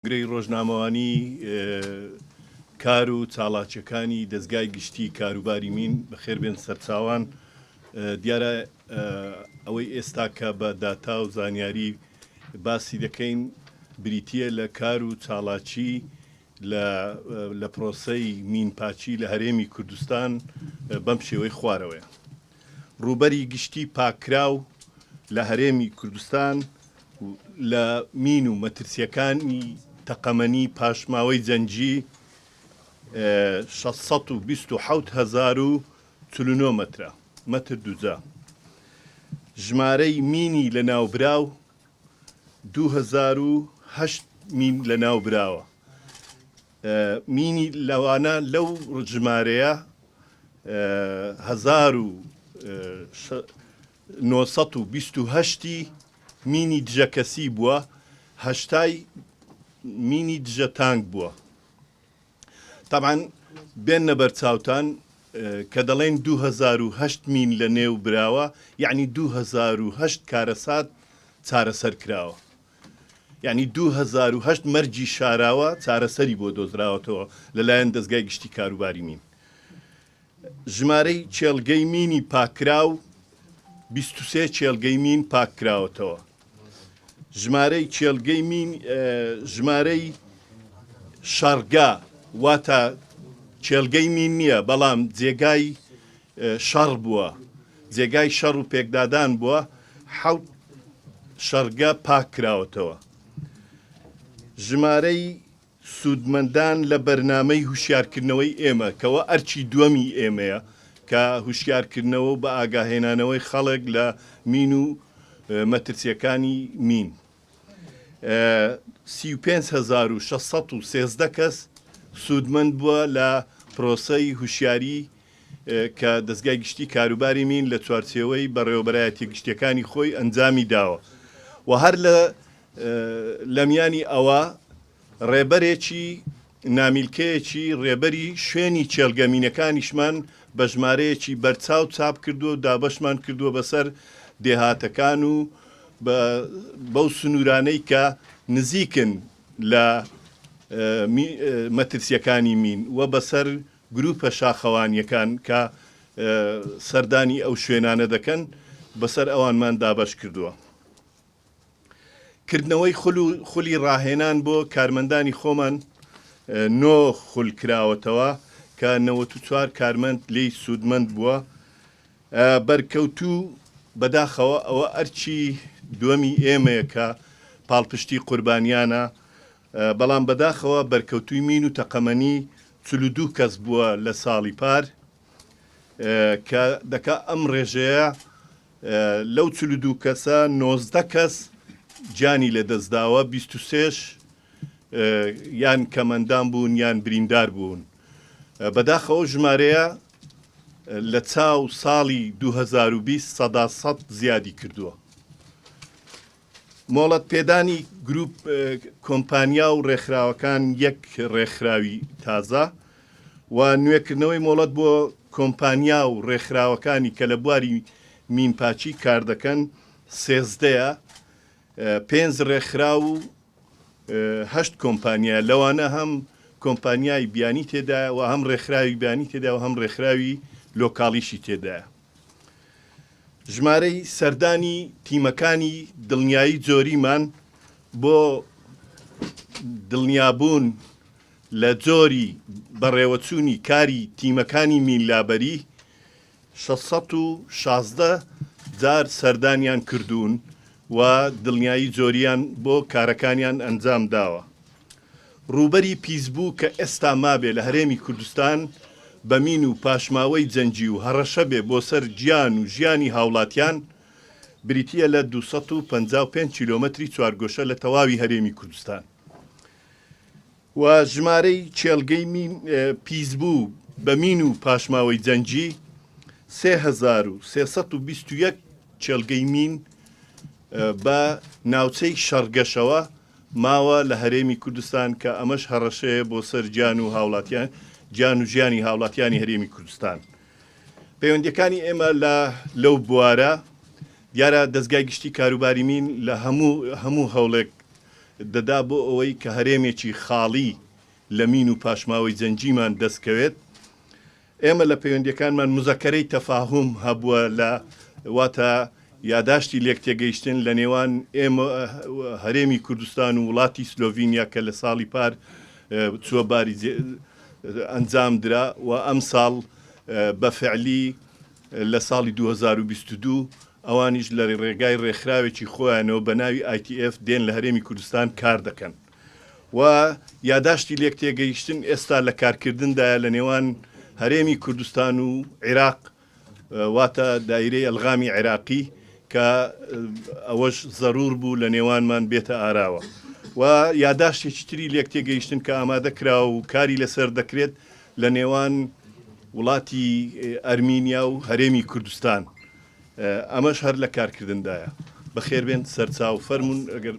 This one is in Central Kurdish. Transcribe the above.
گرەی ڕۆژنامەوانی کار و چاڵاکیەکانی دەستگای گشتی کاروباری مین بەخێربێن سەرچاوان دیارە ئەوەی ئێستا کە بە داتا و زانیاری باسی دەکەین بریتیە لە کار و چاڵاکی لە پرۆسەی مینپاچی لە هەرێمی کوردستان بەم شێوەی خوارەوەیە. ڕووبەری گشتی پاکراو لە هەرێمی کوردستان لە مین و مەترسیەکانی تەقەمەنی پاشماوەی جەنجی 627,049 مەتر دووجا. ژمارەی مینی لە ناوبراو 2008 مین لە ناوبراوە. مینی لەوانە لەو ژمارەیە 1928 مینی دژە کەسی بووە، 8 مینی دژە تانک بووە. تەبعاً بێنە بەرچاوتان کە دەڵێن 2008 مین لە نێو براوە، یعنی 2008 کارەسات چارەسەر کراوە. یعنی 2008 مەرجی شاراوە چارەسەری بۆ دۆزراوەتەوە لەلایەن دەستگای گشتی کاروباری مین. ژمارەی چێلگەی مینی پاکراو 23 چێلگەی مین پاک کراوەتەوە. ژمارەی چێلگەی مین ژمارەی شەڕگا واتە چێلگەی مین نییە، بەڵام جێگای شەڕ بووە، جێگای شەڕ و پێکدادان بووە، 7 شەڕگا پاک کراوەتەوە. ژمارەی سوودمەندان لە بەرنامەی هوشیارکردنەوەی ئێمە کەوە ئەرچی دووەمی ئێمەیە کە هوشیارکردنەوە بە ئاگاهێنانەوەی خەڵک لە مین و مەترسیەکانی مین. 35,613 کەس سوودمەند بووە لە پرۆسەی هوشیاری کە دەستگای گشتی کاروباری مین لە چوارچێوەی بەڕێوەبەرایەتی گشتیەکانی خۆی ئەنجامی داوە. و هەر لە میانی ئەوە ڕێبەرێکی نامیلکەیەکی ڕێبەری شوێنی چێلگەمینەکانیشمان بە ژمارەیەکی بەرچاو چاپ کردووە و دابەشمان کردووە بەسەر دێهاتەکان و بەو سنوورانەی کە نزیکن لە مەترسیەکانی مین و بەسەر گروپە شاخەوانیەکان کە سەردانی ئەو شوێنانە دەکەن بەسەر ئەوانمان دابەش کردووە. کردنەوەی خولی ڕاهێنان بۆ کارمەندانی خۆمان 9 خول کراوەتەوە کە 94 کارمەند لێی سوودمەند بووە. بەرکەوتوو بەداخەوە ئەوە ئەرچی دووەمی ئێمەیە کە پاڵپشتی قوربانیانە، بەڵام بەداخەوە بەرکەوتووی مین و تەقەمەنی 42 کەس بووە لە ساڵی پار کە دەکا ئەم ڕێژەیە لەو 42 کەسە 19 کەس جانی لە دەستداوە، 23 یان کەمەندان بوون یان بریندار بوون. بەداخەوە ژمارەیە لە چاو ساڵی 2020 100% زیادی کردووە. مۆڵەت پێدانی گروپ کۆمپانیا و ڕێکخراوەکان یەک ڕێکخراوی تازە و نوێکردنەوەی مۆڵەت بۆ کۆمپانیا و ڕێکخراوەکانی کە لە بواری مینپاچی کار دەکەن 13 5 ڕێکخرا و 8 کۆمپانیا، لەوانە هەم کۆمپانیای بیانی تێدایە و هەم ڕێکخراوی بیانی تێدا و هەم ڕێکخراوی لۆکاڵیشی تێدایە. ژمارەی سەردانی تیمەکانی دڵنیایی جۆریمان بۆ دڵنیابوون لە جۆری بەڕێوەچوونی کاری تیمەکانی مینلابەری 616 جار سەردانیان کردوون و دڵنیایی جۆریان بۆ کارەکانیان ئەنجام داوە. ڕووبەری پیسبوو کە ئێستا مابێ لە هەرێمی کوردستان بە مین و پاشماوەی جەنجی و هەڕەشە بێ بۆ سەر گیان و ژیانی هاوڵاتیان بریتیە لە 255 کیلۆمەتری چوارگۆشە لە تەواوی هەرێمی کوردستان. و ژمارەی چێلگەی پیسبوو بە مین و پاشماوەی جەنجی 3321 چێلگەی مین بە ناوچەی شەڕگەشەوە ماوە لە هەرێمی کوردستان کە ئەمەش هەڕەشەیە بۆ سەر گیان و هاوڵاتیان گیان و ژیانی هاوڵاتیانی هەرێمی کوردستان. پەیوەندیەکانی ئێمە لەو بوارە دیارە دەستگای گشتی کاروباری مین لە هەموو هەوڵێک دەدا بۆ ئەوەی کە هەرێمێکی خاڵی لە مین و پاشماوەی جەنجیمان دەستکەوێت. ئێمە لە پەیوەندیەکانمان مزەکەرەی تەفاهم هەبووە لە واتە یاداشتی لێک تێگەیشتن لە نێوان ئێمە هەرێمی کوردستان و وڵاتی سلۆڤینیا کە لە ساڵی پار چووە باری ئەنجام درا و ئەم ساڵ بە فعلی لە ساڵی 2022 ئەوانیش لە ڕێگای ڕێکخراوێکی خۆیانەوە بە ناوی ITF دێن لە هەرێمی کوردستان کار دەکەن و یاداشتی لێک تێگەیشتن ئێستا لە کارکردندایە لە نێوان هەرێمی کوردستان و عێراق واتە دایرەی ئەلغامی عێراقی کە ئەوەش زەرور بوو لە نێوانمان بێتە ئاراوە و یاداشتێکی تری لێک تێگەیشتن کە ئامادە کراوە و کاری لەسەر دەکرێت لە نێوان وڵاتی ئەرمینیا و هەرێمی کوردستان. ئەمەش هەر لە کارکردندایە. بەخێربێن سەرچاو فەرمونون ئەگەر